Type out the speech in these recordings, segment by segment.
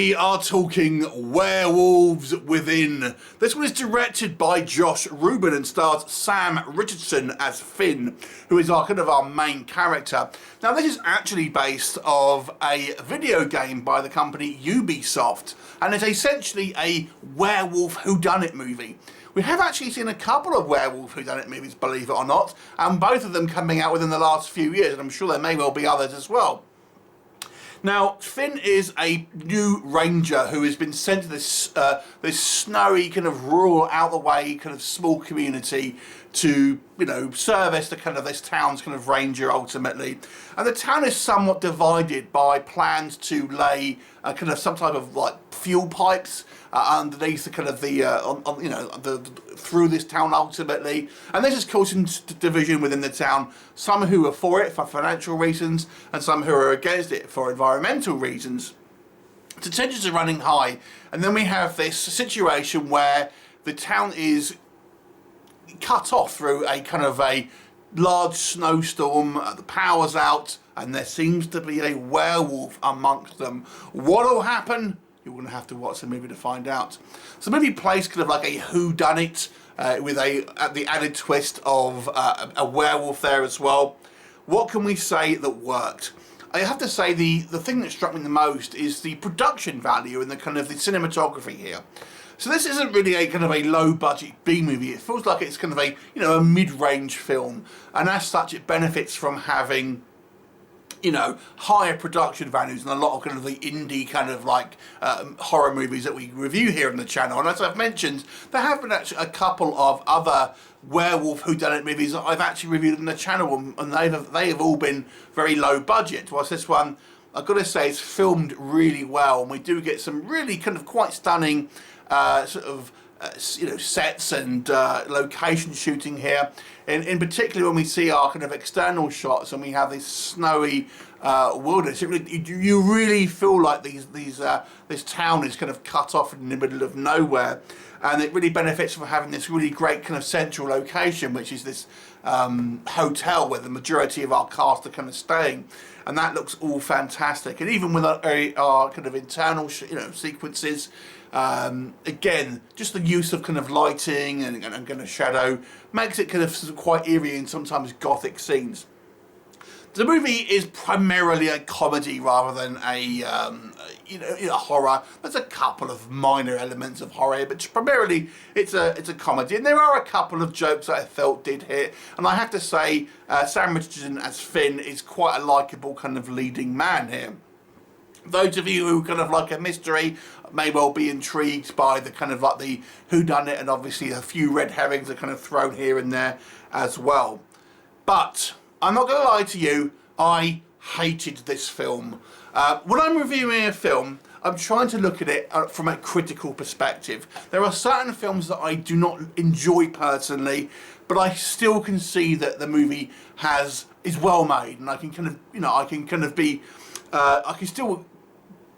We are talking Werewolves Within. This one is directed by Josh Rubin and stars Sam Richardson as Finn, who is our main character. Now this is actually based off a video game by the company Ubisoft, and it's essentially a werewolf whodunit movie. We have actually seen a couple of werewolf whodunit movies, believe it or not, and both of them coming out within the last few years, and I'm sure there may well be others as well. Now, Finn is a new ranger who has been sent to this snowy, kind of rural, out-the-way, kind of small community to, service this town's kind of ranger ultimately. And the town is somewhat divided by plans to lay some type of fuel pipes underneath through this town ultimately, and this is causing division within the town. Some who are for it for financial reasons, and some who are against it for environmental reasons. The tensions are running high, and then we have this situation where the town is cut off through a large snowstorm. The power's out, and there seems to be a werewolf amongst them. What'll happen? You're going to have to watch the movie to find out. So the movie plays a whodunit with the added twist of a werewolf there as well. What can we say that worked? I have to say the thing that struck me the most is the production value and the cinematography here. So this isn't really a low budget B movie. It feels like it's a mid-range film, and as such it benefits from having higher production values than a lot of the indie horror movies that we review here on the channel. And as I've mentioned, there have been actually a couple of other werewolf whodunit movies that I've actually reviewed on the channel, and they have all been very low budget. Whilst this one, I've got to say, it's filmed really well, and we do get some really quite stunning sets and location shooting here. In particular, when we see our external shots and we have this snowy wilderness, you really feel like this town is cut off in the middle of nowhere, and it really benefits from having this really great central location, which is this hotel where the majority of our cast are staying, and that looks all fantastic. And even with our internal sequences, again, just the use of lighting and shadow makes it quite eerie and sometimes gothic scenes. The movie is primarily a comedy rather than a horror. There's a couple of minor elements of horror, but primarily it's a comedy. And there are a couple of jokes that I felt did hit. And I have to say, Sam Richardson as Finn is quite a likeable leading man here. Those of you who like a mystery may well be intrigued by the the whodunit, and obviously a few red herrings are thrown here and there as well. But I'm not going to lie to you, I hated this film. When I'm reviewing a film, I'm trying to look at it from a critical perspective. There are certain films that I do not enjoy personally, but I still can see that the movie is well made, and I can I can still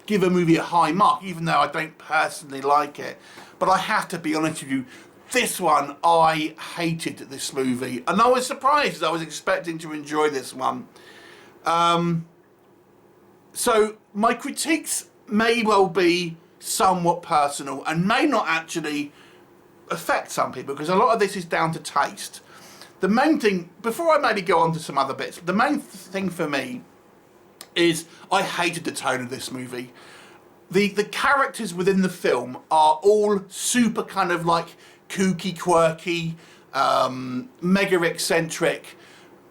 give a movie a high mark, even though I don't personally like it. But I have to be honest with you, this one, I hated this movie, and I was surprised, as I was expecting to enjoy this one. So my critiques may well be somewhat personal and may not actually affect some people, because a lot of this is down to taste. The main thing, before I maybe go on to some other bits, the main thing for me is I hated the tone of this movie. The characters within the film are all super kooky, quirky, mega eccentric,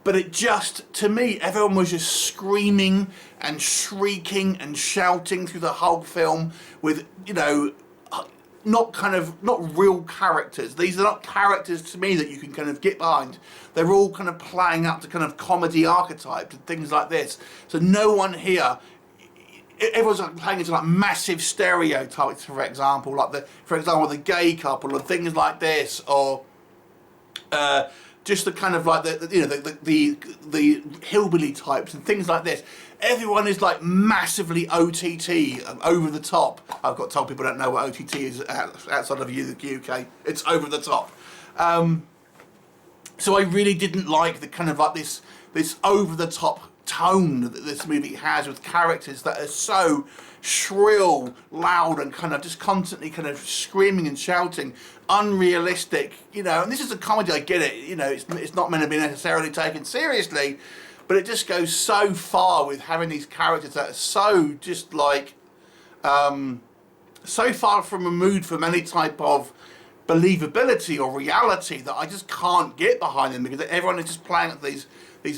but it just, to me, everyone was just screaming and shrieking and shouting through the whole film with, not real characters. These are not characters to me that you can get behind. They're all playing up to comedy archetypes and things like this. So no one here, everyone's playing into massive stereotypes, for example, the gay couple or things like this, or just the the hillbilly types and things like this. Everyone is massively OTT, over the top. I've got told people don't know what OTT is outside of the UK. It's over the top. So I really didn't like the this over the top tone that this movie has with characters that are so shrill, loud, and kind of just constantly kind of screaming and shouting, unrealistic, you know. And this is a comedy, I get it, you know, it's not meant to be necessarily taken seriously, but it just goes so far with having these characters that are so just like so far from removed from any type of believability or reality that I just can't get behind them, because everyone is just playing at these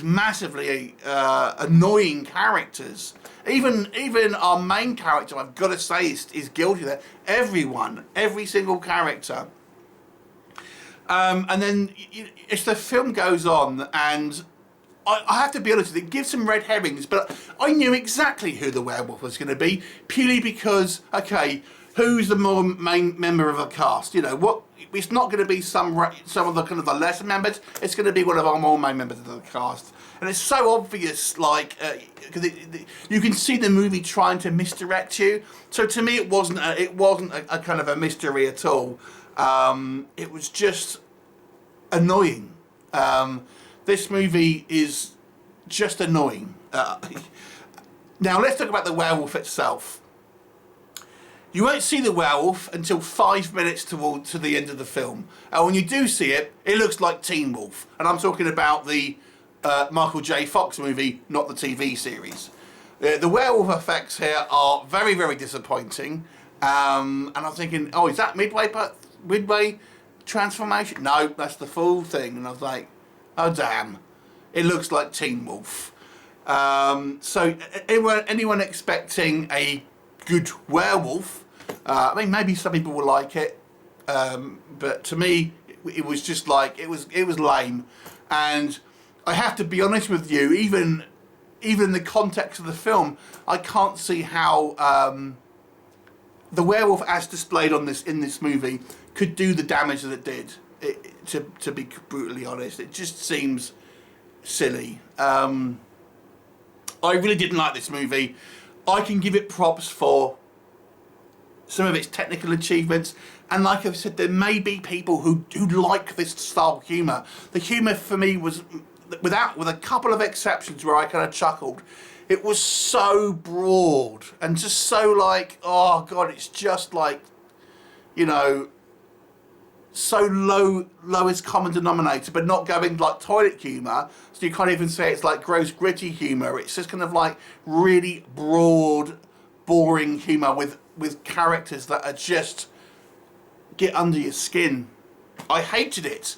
massively annoying characters. Even our main character, I've got to say, is guilty there. Every single character. And then as the film goes on, and I have to be honest with you, it gives some red herrings, but I knew exactly who the werewolf was going to be, purely because, okay, who's the more main member of the cast? You know, what? It's not going to be some of the kind of the lesser members. It's going to be one of our more main members of the cast, and it's so obvious, like, because you can see the movie trying to misdirect you. So to me, it wasn't a kind of a mystery at all. It was just annoying. This movie is just annoying. Now let's talk about the werewolf itself. You won't see the werewolf until 5 minutes to the end of the film. And when you do see it, it looks like Teen Wolf. And I'm talking about the Michael J. Fox movie, not the TV series. The werewolf effects here are very, very disappointing. And I'm thinking, oh, is that midway transformation? No, that's the full thing. And I was like, oh, damn. It looks like Teen Wolf. So anyone expecting a good werewolf, I mean, maybe some people will like it, but to me, it was just like, it was lame. And I have to be honest with you, even in the context of the film, I can't see how the werewolf, as displayed in this movie, could do the damage that it did. To be brutally honest, it just seems silly. I really didn't like this movie. I can give it props for some of its technical achievements, and like I've said, there may be people who like this style of humour. The humour for me was, with a couple of exceptions where I kind of chuckled, it was so broad and just so like, oh god, it's just like, you know, so lowest common denominator, but not going like toilet humour, so you can't even say it's like gross gritty humour. It's just kind of like really broad, boring humour with characters that are just get under your skin. I hated it.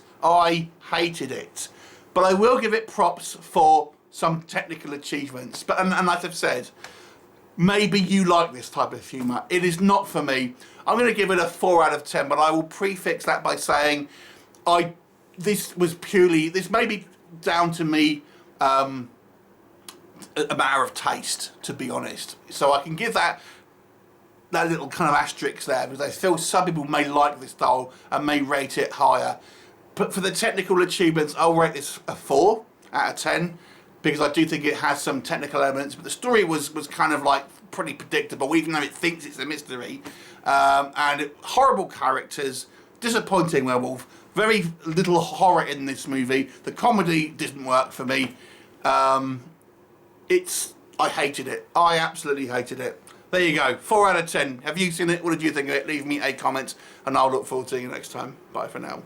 But I will give it props for some technical achievements. But and like I've said, maybe you like this type of humour. It is not for me. I'm going to give it a 4 out of 10, but I will prefix that by saying this may be down to me, a matter of taste, to be honest. So I can give that little kind of asterisk there, because I feel some people may like this style and may rate it higher. But for the technical achievements, I'll rate this a 4 out of 10, because I do think it has some technical elements. But the story was kind of like pretty predictable, even though it thinks it's a mystery. And horrible characters, disappointing werewolf, very little horror in this movie. The comedy didn't work for me. I hated it. I absolutely hated it. There you go, 4 out of 10. Have you seen it? What did you think of it? Leave me a comment, and I'll look forward to seeing you next time. Bye for now.